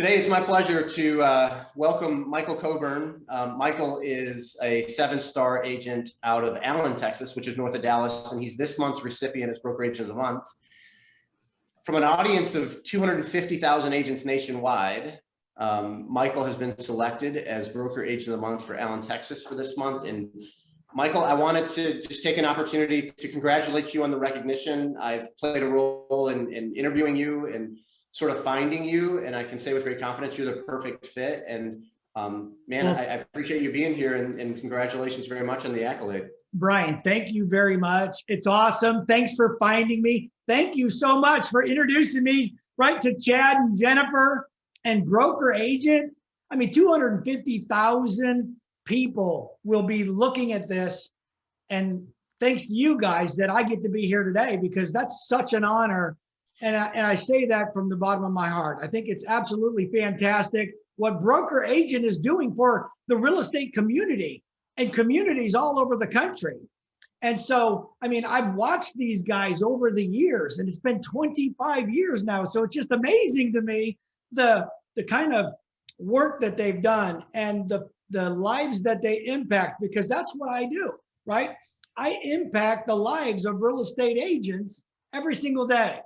Today it's my pleasure to welcome Michael Coburn. Michael is a 7-star agent out of Allen, Texas, which is north of Dallas, and he's this month's recipient as Broker Agent of the Month. From an audience of 250,000 agents nationwide, Michael has been selected as Broker Agent of the Month for Allen, Texas for this month. And Michael, I wanted to just take an opportunity to congratulate you on the recognition. I've played a role in interviewing you and sort of finding you, and I can say with great confidence you're the perfect fit. And man, I appreciate you being here, and congratulations very much on the accolade. Brian, thank you very much. It's awesome. Thanks for finding me. Thank you so much for introducing me right to Chad and Jennifer and Broker Agent. I mean, 250,000 people will be looking at this, and thanks to you guys that I get to be here today, because that's such an honor. And I say that from the bottom of my heart. I think it's absolutely fantastic what Broker Agent is doing for the real estate community and communities all over the country. And so, I mean, I've watched these guys over the years, and it's been 25 years now. So it's just amazing to me, the kind of work that they've done and the lives that they impact, because that's what I do, right? I impact the lives of real estate agents every single day.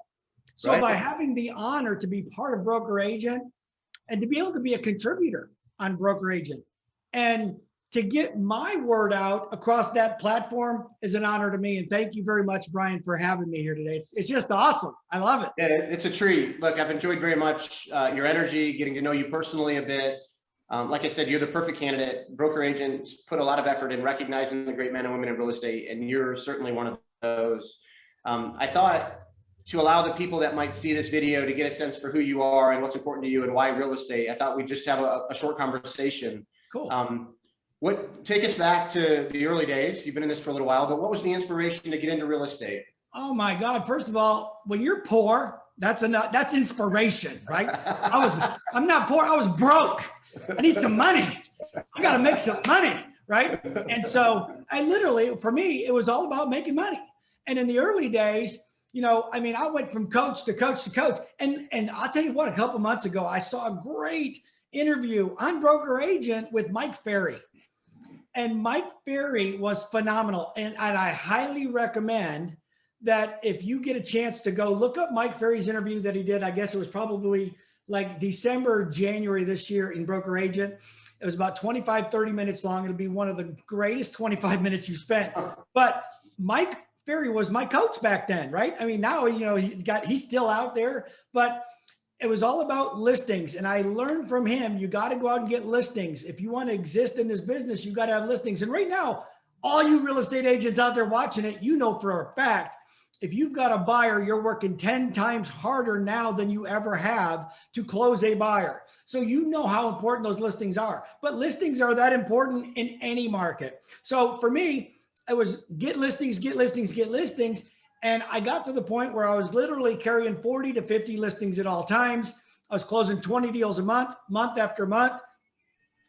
So by having the honor to be part of Broker Agent and to be able to be a contributor on Broker Agent and to get my word out across that platform is an honor to me. And thank you very much, Brian, for having me here today. It's just awesome. I love it. Yeah, it's a treat. Look, I've enjoyed very much your energy, getting to know you personally a bit. Like I said, you're the perfect candidate. Broker Agents put a lot of effort in recognizing the great men and women in real estate, and you're certainly one of those. I thought, to allow the people that might see this video to get a sense for who you are and what's important to you and why real estate, I thought we'd just have a short conversation. Cool. Take us back to the early days. You've been in this for a little while, but what was the inspiration to get into real estate? Oh my God. First of all, when you're poor, that's inspiration, right? I'm not poor. I was broke. I need some money. I got to make some money, right? And so for me, it was all about making money. And in the early days, you know, I mean, I went from coach to coach to coach. And I'll tell you what, a couple months ago, I saw a great interview on Broker Agent with Mike Ferry. And Mike Ferry was phenomenal. And I highly recommend that if you get a chance to go look up Mike Ferry's interview that he did, I guess it was probably like December, January this year in Broker Agent. It was about 25, 30 minutes long. It'll be one of the greatest 25 minutes you spent. But Mike Ferry was my coach back then, right? I mean, now, you know, he's still out there, but it was all about listings. And I learned from him, you got to go out and get listings. If you want to exist in this business, you got to have listings. And right now, all you real estate agents out there watching it, you know for a fact, if you've got a buyer, you're working 10 times harder now than you ever have to close a buyer. So you know how important those listings are. But listings are that important in any market. So for me, it was get listings, get listings, get listings. And I got to the point where I was literally carrying 40 to 50 listings at all times. I was closing 20 deals a month, month after month.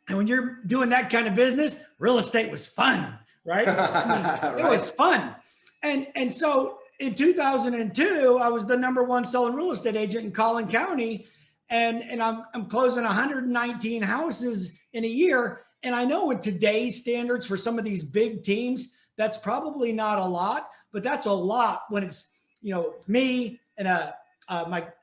And when you're doing that kind of business, real estate was fun, right? I mean, it was fun. And so in 2002, I was the #1 selling real estate agent in Collin County. And I'm closing 119 houses in a year. And I know with today's standards for some of these big teams, that's probably not a lot, but that's a lot when it's, you know, me and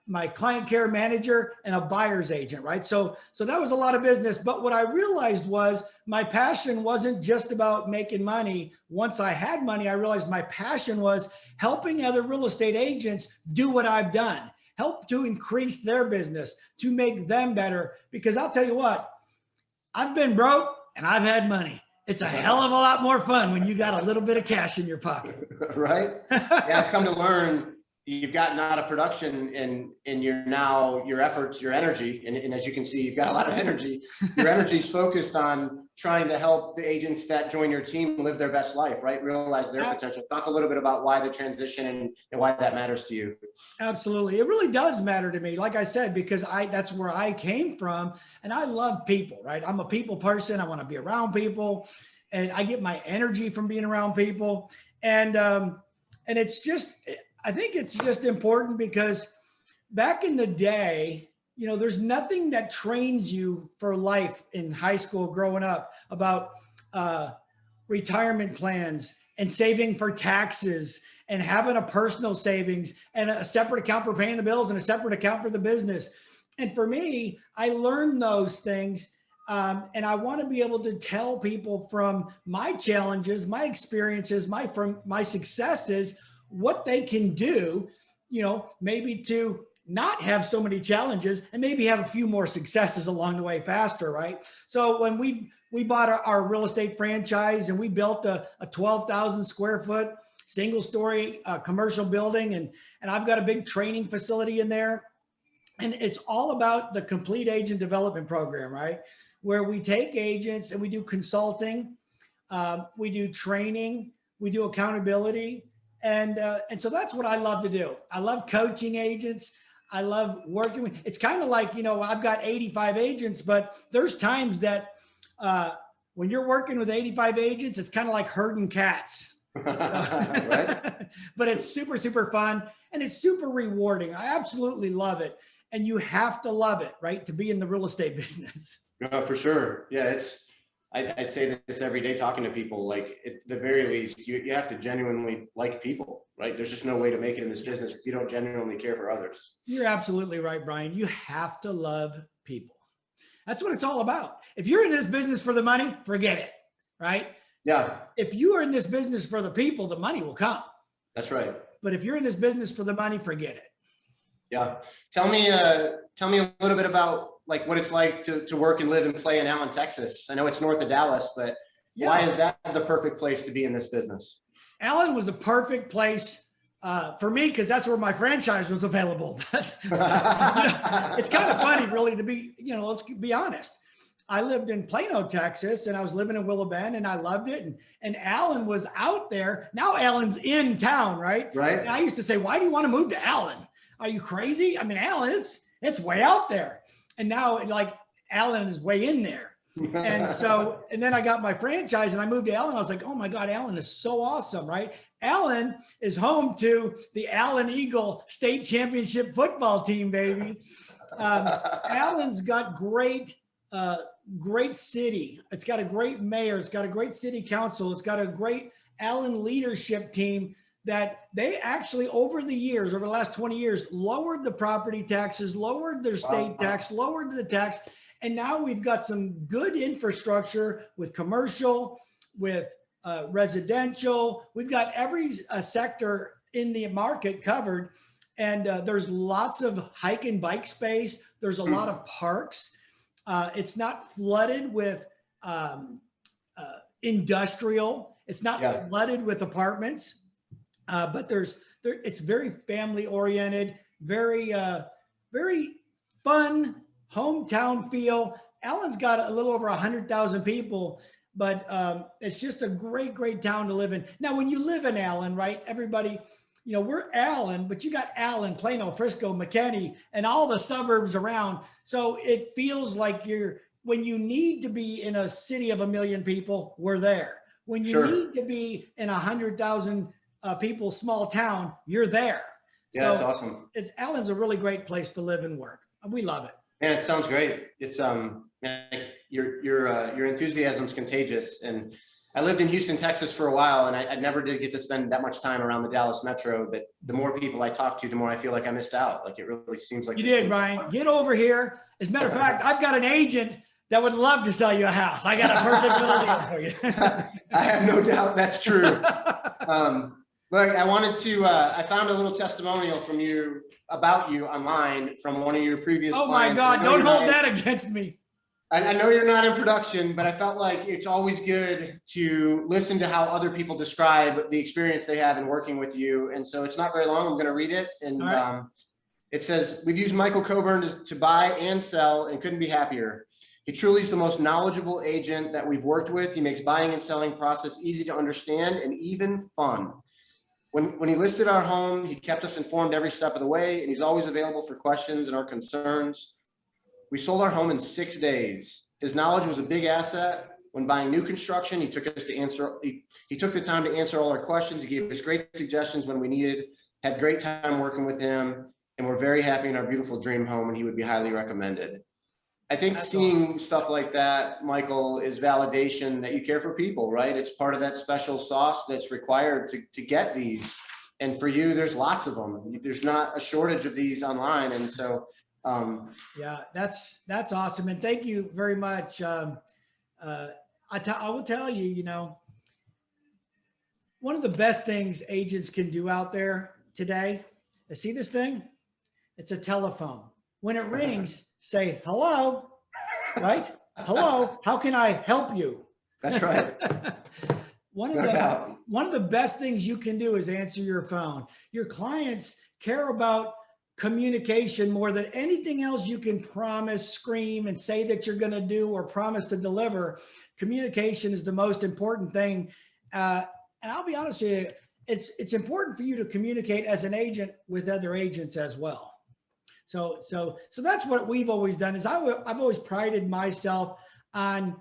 my client care manager and a buyer's agent, right? So that was a lot of business. But what I realized was my passion wasn't just about making money. Once I had money, I realized my passion was helping other real estate agents do what I've done, help to increase their business, to make them better. Because I'll tell you what, I've been broke and I've had money. It's a hell of a lot more fun when you got a little bit of cash in your pocket. Right? Yeah, I've come to learn you've gotten out of production and your efforts, your energy, and as you can see, you've got a lot of energy. Your energy is focused on trying to help the agents that join your team live their best life, right? Realize their potential. Talk a little bit about why the transition and why that matters to you. Absolutely. It really does matter to me. Like I said, because that's where I came from, and I love people, right? I'm a people person. I want to be around people, and I get my energy from being around people. And it's just, I think it's just important because back in the day, you know, there's nothing that trains you for life in high school growing up about retirement plans and saving for taxes and having a personal savings and a separate account for paying the bills and a separate account for the business. And for me, I learned those things. And I want to be able to tell people from my challenges, my experiences, from my successes, what they can do, you know, maybe to not have so many challenges and maybe have a few more successes along the way faster, right? So when we bought our real estate franchise and we built a 12,000 square foot single story commercial building, and I've got a big training facility in there. And it's all about the complete agent development program, right? Where we take agents and we do consulting, we do training, we do accountability. And so that's what I love to do. I love coaching agents. I love working with, it's kind of like, you know, I've got 85 agents, but there's times that when you're working with 85 agents, it's kind of like herding cats. Right? But it's super, super fun and it's super rewarding. I absolutely love it. And you have to love it, right? To be in the real estate business. No, for sure. Yeah, I say this every day talking to people, like at the very least, you have to genuinely like people, right? There's just no way to make it in this business if you don't genuinely care for others. You're absolutely right, Brian. You have to love people. That's what it's all about. If you're in this business for the money, forget it, right? Yeah. If you are in this business for the people, the money will come. That's right. But if you're in this business for the money, forget it. Yeah. Tell me a little bit about like what it's like to work and live and play in Allen, Texas. I know it's north of Dallas, but yeah. Why is that the perfect place to be in this business? Allen was the perfect place for me because that's where my franchise was available. But you know, it's kind of funny, really, to be, you know, let's be honest. I lived in Plano, Texas, and I was living in Willow Bend, and I loved it. And Allen was out there. Now Allen's in town, right? Right. And I used to say, why do you want to move to Allen? Are you crazy? I mean, Allen it's way out there. And now like Allen is way in there. And so, and then I got my franchise and I moved to Allen. I was like, oh my God, Allen is so awesome, right? Allen is home to the Allen Eagle State Championship football team, baby. Allen's got great city. It's got a great mayor. It's got a great city council. It's got a great Allen leadership team that they actually over the last 20 years, lowered the property taxes, lowered their state tax, lowered the tax. And now we've got some good infrastructure with commercial, with residential. We've got every sector in the market covered. And there's lots of hike and bike space. There's a lot of parks. It's not flooded with industrial. It's not flooded with apartments. But it's very family oriented, very fun hometown feel. Allen's got a little over 100,000 people, but it's just a great town to live in. Now, when you live in Allen, right, everybody, you know, we're Allen, but you got Allen, Plano, Frisco, McKinney, and all the suburbs around. So it feels like when you need to be in a city of 1 million people, we're there. When you need to be in 100,000 people, small town, you're there. Yeah, so that's awesome. Allen's a really great place to live and work. We love it. Yeah, it sounds great. It's your enthusiasm's contagious. And I lived in Houston, Texas for a while, and I never did get to spend that much time around the Dallas metro. But the more people I talk to, the more I feel like I missed out. Like it really seems like you did, Brian. Get over here. As a matter of fact, I've got an agent that would love to sell you a house. I got a perfect little deal for you. I have no doubt that's true. Look, I wanted to, I found a little testimonial from you about you online from one of your previous clients. Oh my God, don't hold that against me. I know you're not in production, but I felt like it's always good to listen to how other people describe the experience they have in working with you. And so it's not very long. I'm going to read it. And it says, we've used Michael Coburn to buy and sell and couldn't be happier. He truly is the most knowledgeable agent that we've worked with. He makes buying and selling process easy to understand and even fun. When he listed our home, he kept us informed every step of the way, and he's always available for questions and our concerns. We sold our home in 6 days. His knowledge was a big asset. When buying new construction, he took the time to answer all our questions. He gave us great suggestions when we needed, had great time working with him. and we're very happy in our beautiful dream home, and he would be highly recommended. I think That's seeing stuff like that, Michael, is validation that you care for people, right? It's part of that special sauce that's required to get these. And for you, there's lots of them. There's not a shortage of these online. And so, yeah, that's awesome. And thank you very much. I will tell you, you know, one of the best things agents can do out there today is, see this thing? It's a telephone. When it rings, say, hello, right? Hello, how can I help you? that's right. One No doubt. of the best things you can do is answer your phone. Your clients care about communication more than anything else you can promise, scream, and say that you're going to do or promise to deliver. Communication is the most important thing. And I'll be honest with you, it's important for you to communicate as an agent with other agents as well. So that's what we've always done. Is I've always prided myself on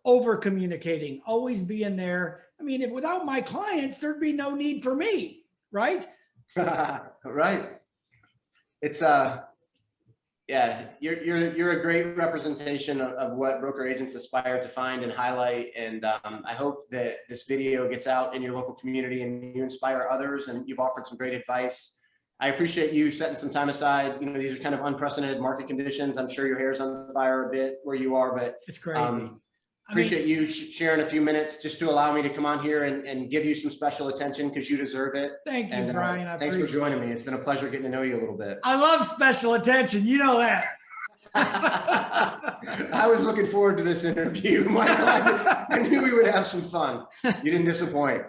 over communicating, always being there. I mean, if without my clients, there'd be no need for me, right? Right. It's yeah, you're a great representation of what broker agents aspire to find and highlight. And I hope that this video gets out in your local community and you inspire others, and you've offered some great advice. I appreciate you setting some time aside. You know, these are kind of unprecedented market conditions. I'm sure your hair's on fire a bit where you are, but It's crazy. appreciate you sharing a few minutes just to allow me to come on here and give you some special attention, because you deserve it. Thank you, And Brian. thanks for joining me. It's been a pleasure getting to know you a little bit. I love special attention. You know that. I was looking forward to this interview, Michael. I knew we would have some fun. You didn't disappoint.